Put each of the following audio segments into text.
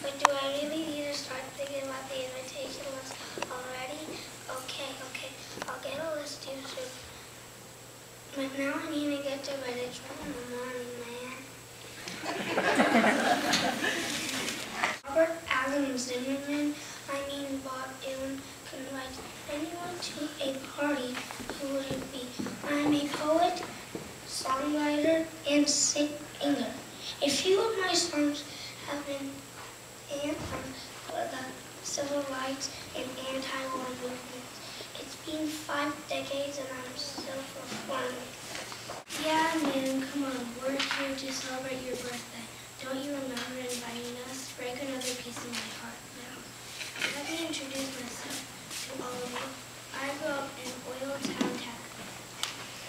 but do I really need to start thinking about the invitation list already? Okay, I'll get a list too soon. But now I need to get to bed. It's 1 in the morning, man. Robert Allen Zimmerman, Bob Dylan, can invite anyone to a party. Who would it be? I'm a poet, songwriter, and singer. A few of my songs have been anthems for the civil rights and anti-war movements. It's been 5 decades and I'm still performing. Yeah, man, come on. We're here to celebrate your birthday. Don't you remember inviting us? Break another piece of my heart now. Let me introduce myself to all of you. I grew up in Oiltown,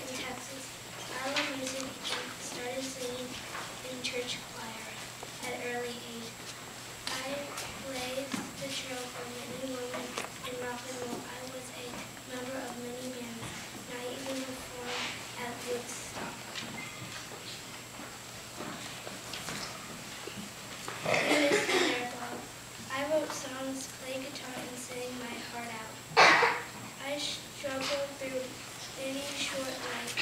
Texas. I love music and started singing in church choir at an early age. I blazed the trail for many women in rock and roll. I was a member of many bands, and I even performed at Woodstock. I wrote songs, played guitar, and sang my heart out. I struggled through many short nights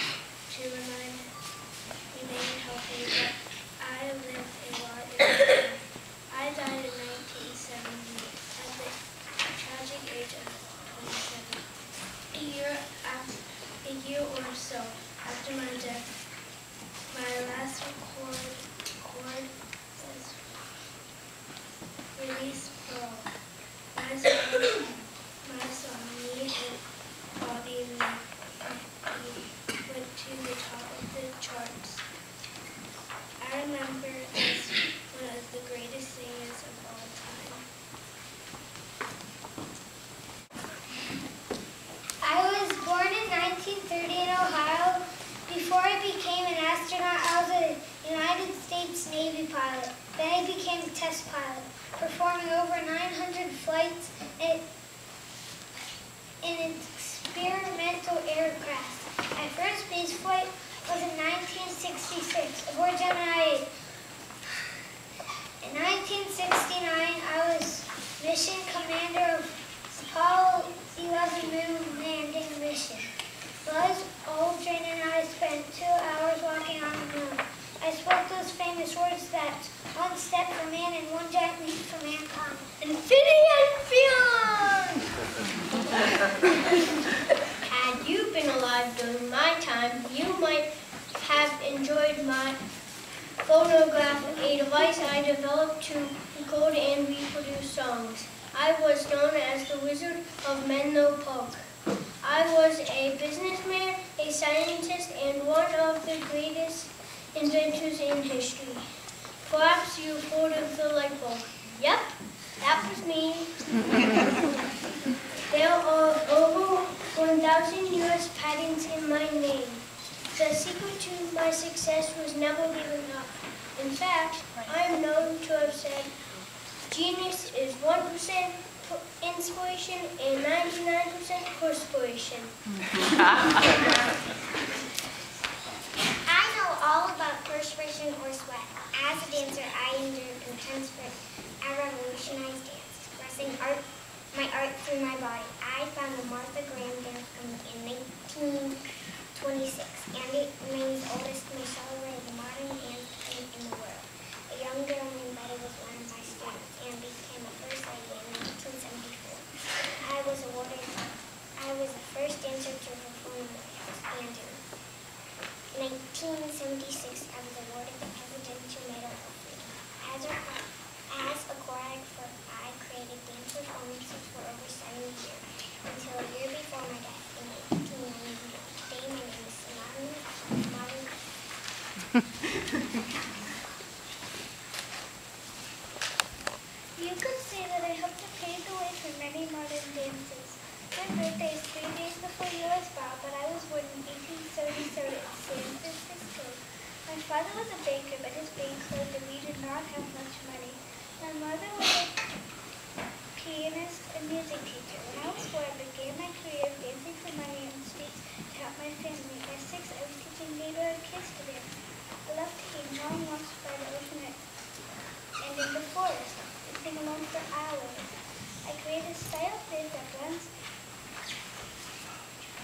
to remain healthy, but I lived a lot in pain. I died in 1970 at the tragic age of 27. A year or so after my death, my last record was released for all. My song, Me and Bobby and Me, went to the top of the charts. I remember as one of the greatest singers of all time. I was born in 1930 in Ohio. Before I became an astronaut, I was a United States Navy pilot. Then I became a test pilot, performing over 900 flights in an experimental aircraft. My first space flight was in 1966 aboard Gemini 8. In 1969, I was mission commander of Apollo 11 moon landing mission. Buzz Aldrin and I spent 2 hours walking on the moon. I spoke those famous words that one step for man and one giant leap for mankind. Infinity and beyond! Had you been alive during my time, you might have enjoyed my phonograph, a device I developed to record and reproduce songs. I was known as the Wizard of Menlo Park. I was a businessman, a scientist, and one of the greatest inventors in history. Perhaps you've heard of the light bulb. Yep, that was me. There are over 1,000 U.S. patents in my name. The secret to my success was never giving up. In fact, I am known to have said, genius is 1% inspiration and 99% perspiration. I know all about perspiration or sweat. As a dancer, I endured intense sweat. I revolutionized dance, expressing my art through my body. I found the Martha Graham dance in 1926, and it remains the oldest, most celebrated modern dance in the world. A young girl named Betty was one of my students and became a first lady in 1974. I was the first dancer to perform the dance, and in 1976, I was awarded the Presidential Medal of Freedom. As a choreographer, I created dance performances for over 7 years, until a year before my death in 1991. Today, my name is Modern. You could say that I helped to pave the way for many modern dances. My birthday is 3 days before yours, Bob, but I was born in 1877 in San Francisco. My father was a baker, but his bank closed and we did not have much money. My mother was a pianist and music teacher. When I was 4, I began my career of dancing for money on the streets to help my family. By 6, I was teaching neighborhood kids to dance. I loved taking long walks by the ocean and in the forest. The thing for hours. I create a style of dance that blends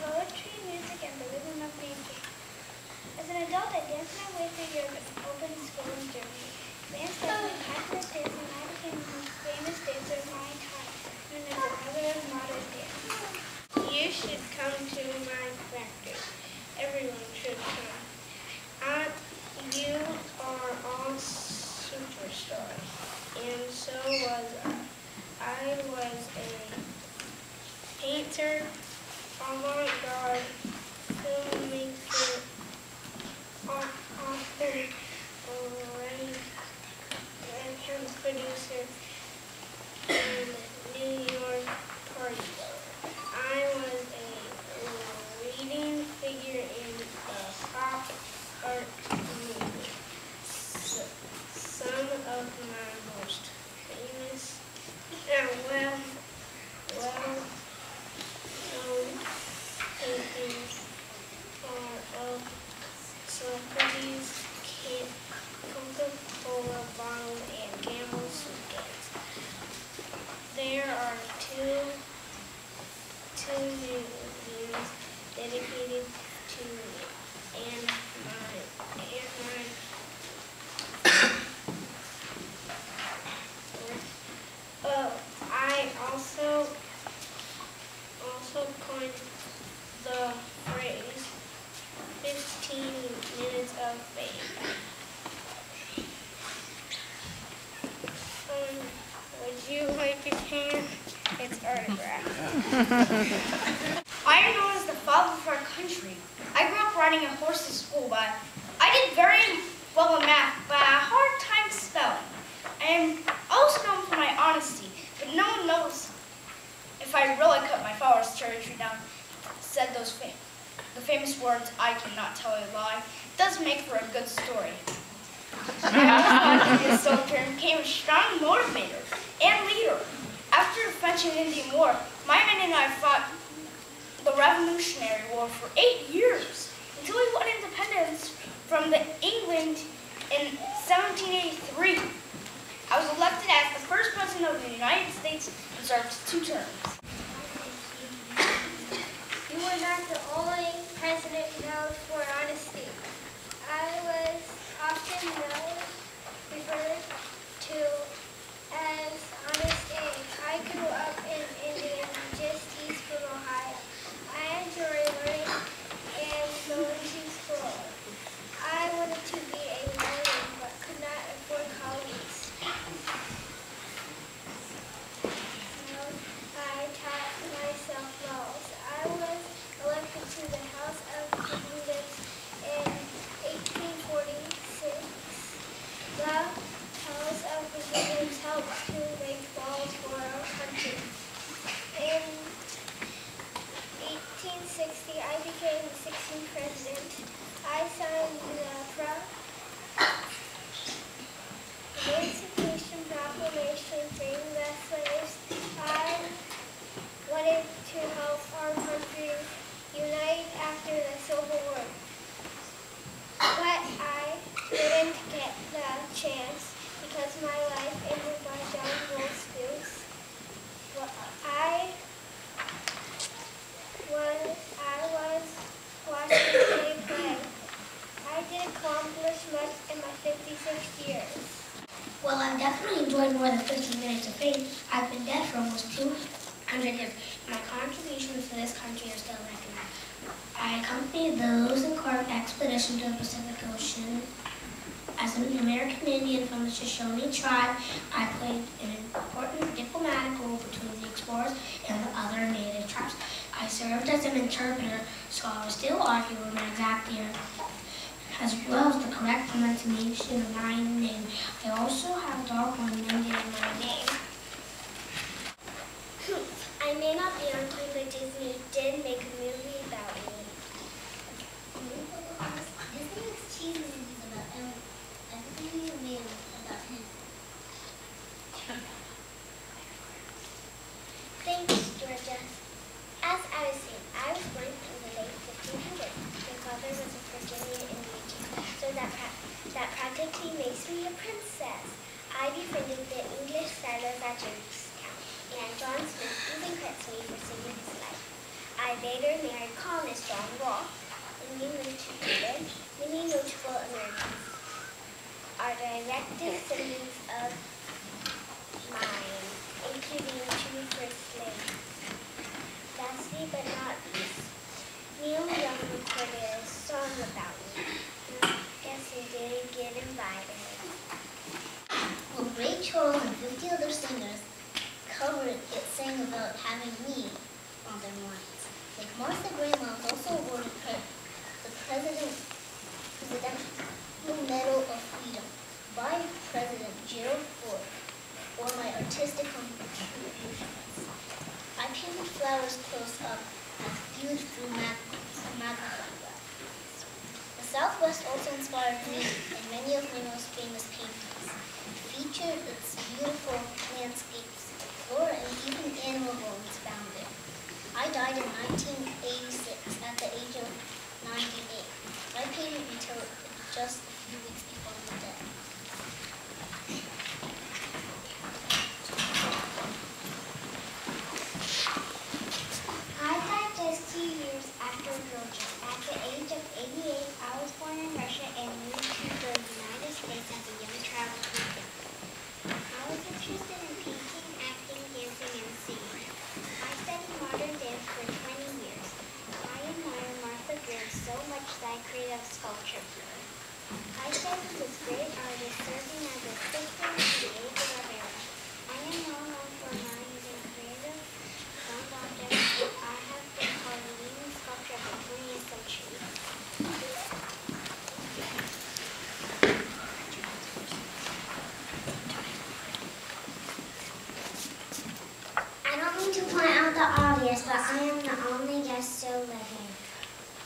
poetry, music, and the rhythm of nature. As an adult, I danced my way through Europe's open school in Germany. Dance led me passionate dance, and I became the most famous dancer of my time, known as the mother of modern dance. You should come to my practice. Everyone should come. You are all superstars, and so was I. I was a painter, avant-garde, filmmaker, author, and producer, and New York party goer. I was a leading figure in the pop art movement. Some of my most famous and well-known paintings are of celebrities, Coca-Cola bottles, and Campbell soup cans. There are two museums dedicated to me and my I also coined the phrase 15 minutes of fame. Would you like a pen? It's autographed. I am known as the father of our country. I grew up riding a horse to school, but I did very well in math, but I had a hard time spelling. I am also known for my honesty, but no one knows if I really cut my father's cherry tree down, said the famous words, "I cannot tell a lie," does make for a good story. I also wanted to be a soldier and became a strong motivator and leader. After the French and Indian War, my men and I fought the Revolutionary War for 8 years until we won independence from England in 1783. I was elected as the first president of the United States and served 2 terms. You were not the only president known for honesty. I was often referred to as Honest Egg. I grew up in Indiana, just east from Ohio. I enjoy learning and going to school. I wanted to be a lawyer, but could not afford college. So I taught myself laws. I was elected to the House of Representatives in 1846. The House of Representatives helped to make laws for our country. In 1860, I became the 16th president. I signed the Emancipation Proclamation freeing the slaves. I wanted to help our country unite after the Civil War. But I didn't get the chance because my life ended by John Bull's Goose. I was watching a play. I didn't accomplish much in my 56 years. Well, I've definitely enjoyed more than 15 minutes of fame. I've been dead for almost 200 years. My contributions to this country are still recognized. I accompanied the Lewis and Clark expedition to the Pacific Ocean. As an American Indian from the Shoshone tribe, I played an important diplomatic role between the explorers and the other native tribes. I served as an interpreter, scholars still argue over my exact year, as well as the correct pronunciation of my name. I also have dark one ending in my name. I may not be on time, but Disney did make a movie about me. Disney makes cheesy movies about him. Everything made about him. Thanks, Georgia. As I was saying, I was born in the late 1500s. My father was a Virginian Indian, so that practically makes me a princess. I befriended the English settlers at John Smith even credits me for saving his life. I later married colonist John Wall, and we moved to England. Many notable Americans are direct descendants of mine, including two first slaves. Lastly but not least, Neil Young recorded a song about me. Guess he didn't get invited. Well, Ray Charles and 50 other singers sang about having me on their minds. Like Martha Graham was also awarded the Presidential Medal of Freedom by President Gerald Ford for my artistic contributions. I painted flowers close up as viewed through magnifying glass. The Southwest also inspired me in many of my most famous paintings. It featured its beautiful landscapes, flora, and even animal bones found there. I died in 1986 at the age of 98. I painted until just a few weeks before my death. I died just 2 years after Georgia. At the age of 88, I was born in Russia and moved to the United States as a young child. I was interested in painting, acting, dancing, and singing. I studied modern dance for 20 years. I admire Martha Graham so much that I created a sculpture for her. I studied this great artist, serving as a sister in the age of our era. I am well known for my using creative found objects. I have been called the leading sculptor of the 20th century. I don't mean to point out the obvious, but I am the only guest still living.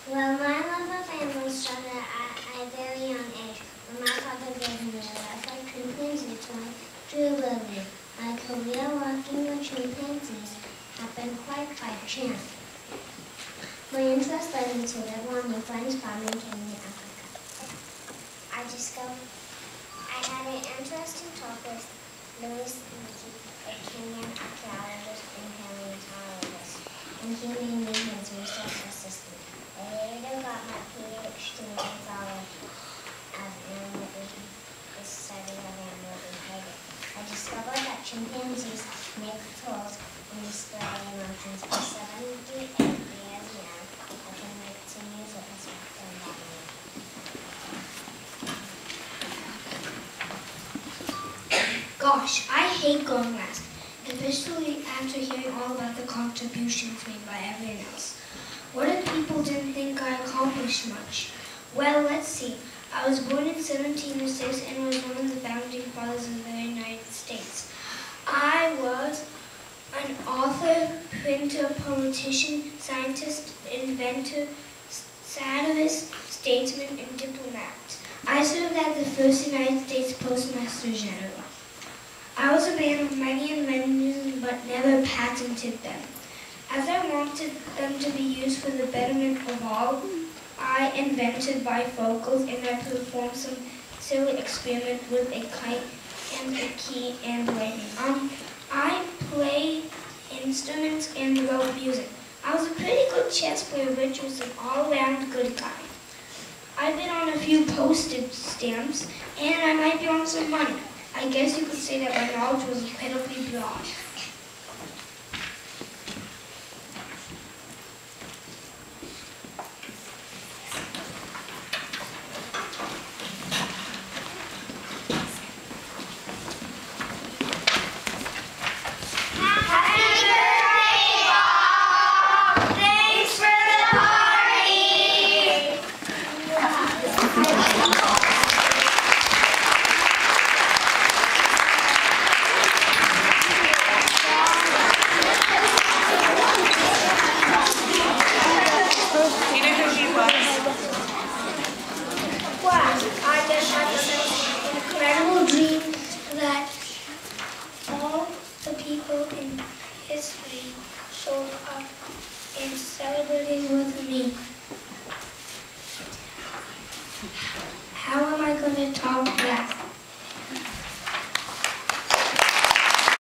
Well, my love of animals started at a very young age when my father gave me a lifelike chimpanzee toy, Drew Lily. My career working with chimpanzees happened quite by chance. My interest led me to live on my friend's farm in Kenya, Africa. I discovered I had an interest in talk with Louis Leakey, a Kenyan archaeologist and paleontologist, and he made me his research assistant. I later got my PhD in anthropology as animal the study of animal behavior. I discovered that chimpanzees make tools and display emotions for 78 years now. I can make to use it as their body. Gosh, I hate going last, especially after hearing all about the contributions made by everyone else. What if people didn't think I accomplished much? Well, let's see. I was born in 1706 and was one of the founding fathers of the United States. I was an author, printer, politician, scientist, inventor, satirist, statesman, and diplomat. I served as the first United States Postmaster General. I was a man of many inventions, but never patented them. As I wanted them to be used for the betterment of all, I invented bifocals and I performed some silly experiment with a kite and a key and lightning. I played instruments and wrote music. I was a pretty good chess player, which was an all-around good guy. I've been on a few postage stamps, and I might be on some money. I guess you could say that my knowledge was pitifully broad. How am I going to talk